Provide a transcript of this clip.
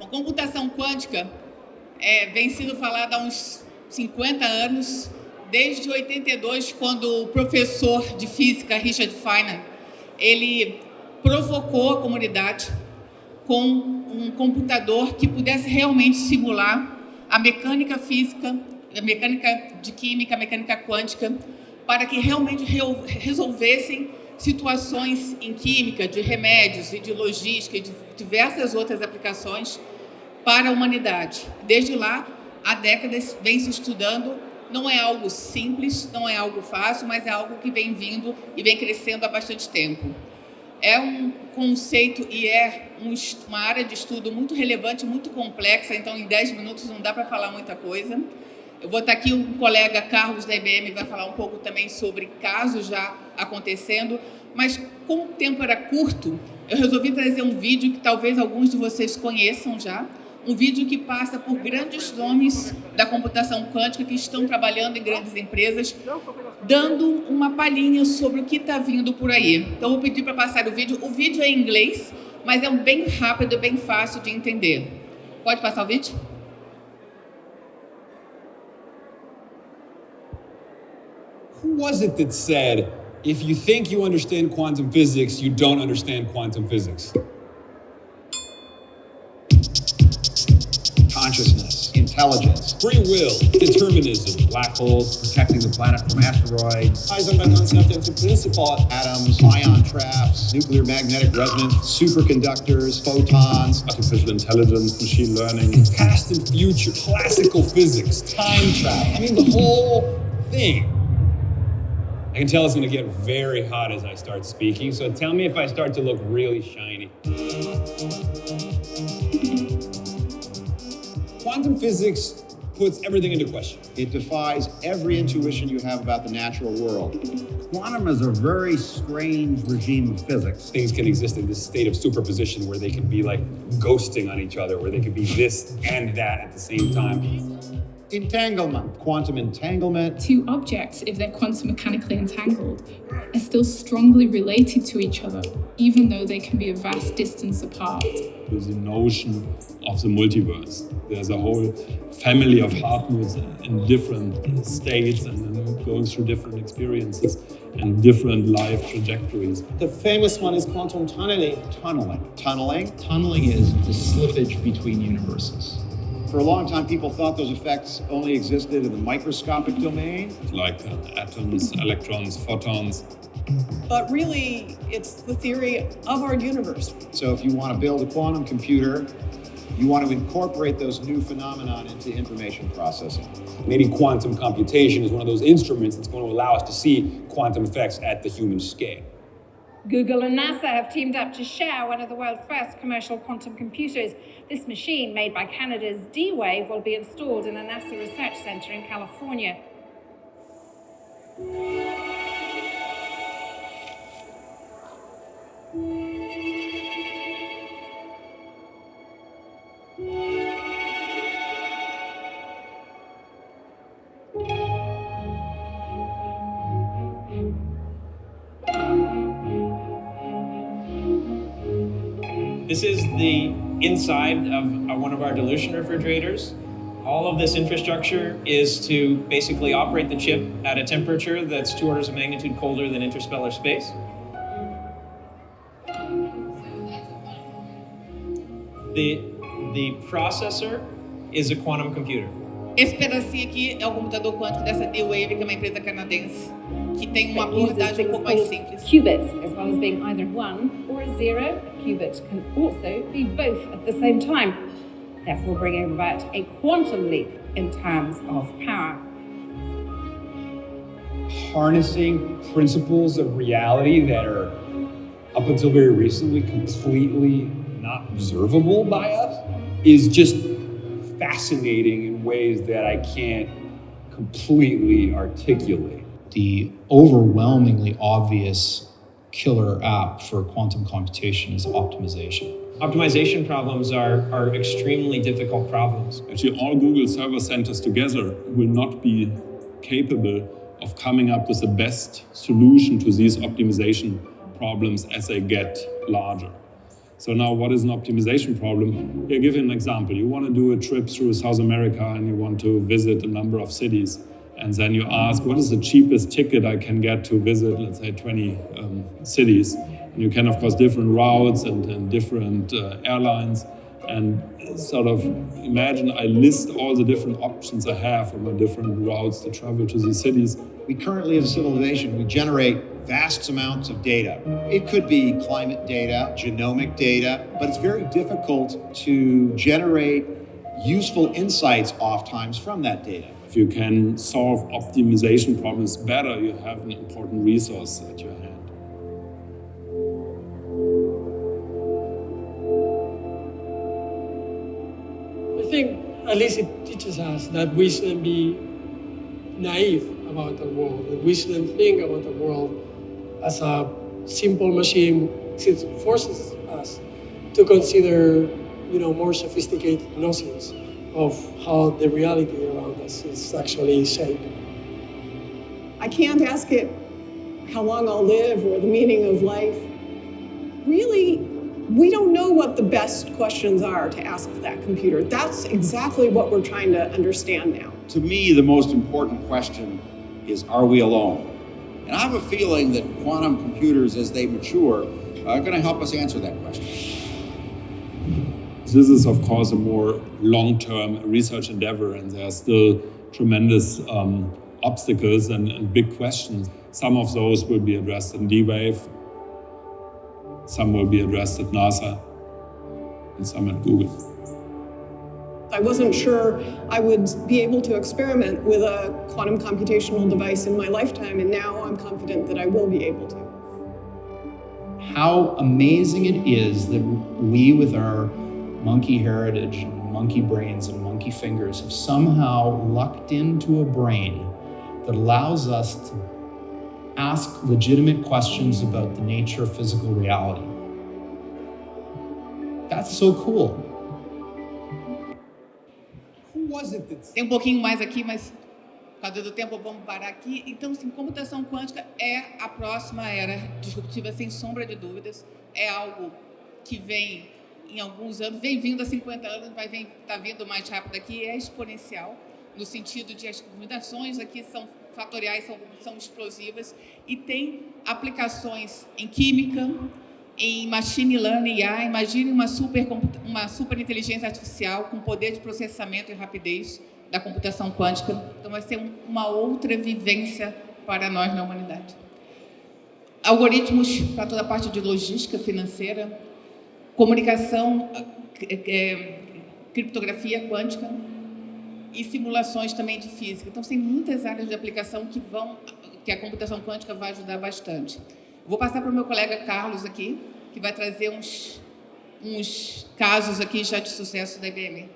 A computação quântica vem sendo falada há uns 50 anos, desde 82, quando o professor de física, Richard Feynman, ele provocou a comunidade com um computador que pudesse realmente simular a mecânica física, a mecânica de química, a mecânica quântica, para que realmente resolvessem situações em química, de remédios e de logística e de diversas outras aplicações para a humanidade. Desde lá, há décadas, vem se estudando. Não é algo simples, não é algo fácil, mas é algo que vem vindo e vem crescendo há bastante tempo. É um conceito e uma área de estudo muito relevante, muito complexa, então em 10 minutos não dá para falar muita coisa. Eu vou estar aqui, um colega, Carlos, da IBM, vai falar um pouco também sobre casos já acontecendo, mas como o tempo era curto, eu resolvi trazer um vídeo que talvez alguns de vocês conheçam já, um vídeo que passa por grandes nomes da computação quântica que estão trabalhando em grandes empresas, dando uma palhinha sobre o que está vindo por aí. Então, vou pedir para passar o vídeo. O vídeo é em inglês, mas é bem rápido, bem fácil de entender. Pode passar o vídeo? Who was it that said, if you think you understand quantum physics, you don't understand quantum physics? Consciousness, intelligence, Free will, determinism, black holes protecting the planet from asteroids, Heisenberg uncertainty principle, atoms, ion traps, nuclear magnetic resonance, superconductors, photons, artificial intelligence, machine learning, past and future, classical physics, time travel. I mean, the whole thing. I can tell it's going to get very hot as I start speaking, so tell me if I start to look really shiny. Quantum physics puts everything into question. It defies every intuition you have about the natural world. Quantum is a very strange regime of physics. Things can exist in this state of superposition where they can be like ghosting on each other, where they can be this and that at the same time. Entanglement, quantum entanglement. Two objects, if they're quantum mechanically entangled, are still strongly related to each other, even though they can be a vast distance apart. There's a notion of the multiverse. There's a whole family of hardwoods in different states and going through different experiences and different life trajectories. The famous one is quantum tunneling. Tunneling is the slippage between universes. For a long time, people thought those effects only existed in the microscopic domain. Like atoms, electrons, photons. But really, it's the theory of our universe. So if you want to build a quantum computer, you want to incorporate those new phenomena into information processing. Maybe quantum computation is one of those instruments that's going to allow us to see quantum effects at the human scale. Google and NASA have teamed up to share one of the world's first commercial quantum computers. This machine, made by Canada's D-Wave, will be installed in a NASA research center in California. This is the inside of one of our dilution refrigerators. All of this infrastructure is to basically operate the chip at a temperature that's 2 orders of magnitude colder than interstellar space. The processor is a quantum computer. Esse pedacinho aqui é o computador quântico dessa D-Wave, que é uma empresa canadense, que tem uma abordagem um pouco mais simples. Qubits, as well as being either 1 or a 0, a qubit can also be both at the same time, therefore bringing about a quantum leap in terms of power. Harnessing principles of reality that are, up until very recently, completely not observable by us is just fascinating in ways that I can't completely articulate. The overwhelmingly obvious killer app for quantum computation is optimization. Optimization problems are extremely difficult problems. Actually, all Google server centers together will not be capable of coming up with the best solution to these optimization problems as they get larger. So now what is an optimization problem? Here, give you an example. You want to do a trip through South America and you want to visit a number of cities. And then you ask, what is the cheapest ticket I can get to visit, let's say, 20 cities? And you can, of course, different routes and different airlines. And sort of imagine I list all the different options I have for my different routes to travel to these cities. We currently, as a civilization, we generate vast amounts of data. It could be climate data, genomic data, but it's very difficult to generate useful insights oftentimes from that data. If you can solve optimization problems better, you have an important resource at your hand. I think at least it teaches us that we shouldn't be naive about the world, that we shouldn't think about the world as a simple machine. It forces us to consider, more sophisticated notions of how the reality around us is actually shaped. I can't ask it how long I'll live or the meaning of life. Really, we don't know what the best questions are to ask that computer. That's exactly what we're trying to understand now. To me, the most important question is, are we alone? And I have a feeling that quantum computers, as they mature, are going to help us answer that question. This is, of course, a more long-term research endeavor, and there are still tremendous obstacles and big questions. Some of those will be addressed in D-Wave, some will be addressed at NASA, and some at Google. I wasn't sure I would be able to experiment with a quantum computational device in my lifetime, and now I'm confident that I will be able to. How amazing it is that we, with our monkey heritage, and monkey brains and monkey fingers, have somehow lucked into a brain that allows us to ask legitimate questions about the nature of physical reality. That's so cool. Tem pouquinho mais aqui, mas por causa do tempo vamos parar aqui. Então, sim, computação quântica é a próxima era disruptiva, sem sombra de dúvidas. É algo que vem em alguns anos, vem vindo há 50 anos, vai tá vindo mais rápido aqui, é exponencial, no sentido de as combinações aqui são fatoriais, são explosivas, e tem aplicações em química, em machine learning, IA. Imagine uma super inteligência artificial com poder de processamento e rapidez da computação quântica. Então vai ser uma outra vivência para nós na humanidade. Algoritmos para toda a parte de logística financeira, comunicação, criptografia quântica e simulações também de física. Então tem muitas áreas de aplicação que a computação quântica vai ajudar bastante. Vou passar para o meu colega Carlos aqui, que vai trazer uns casos aqui já de sucesso da IBM.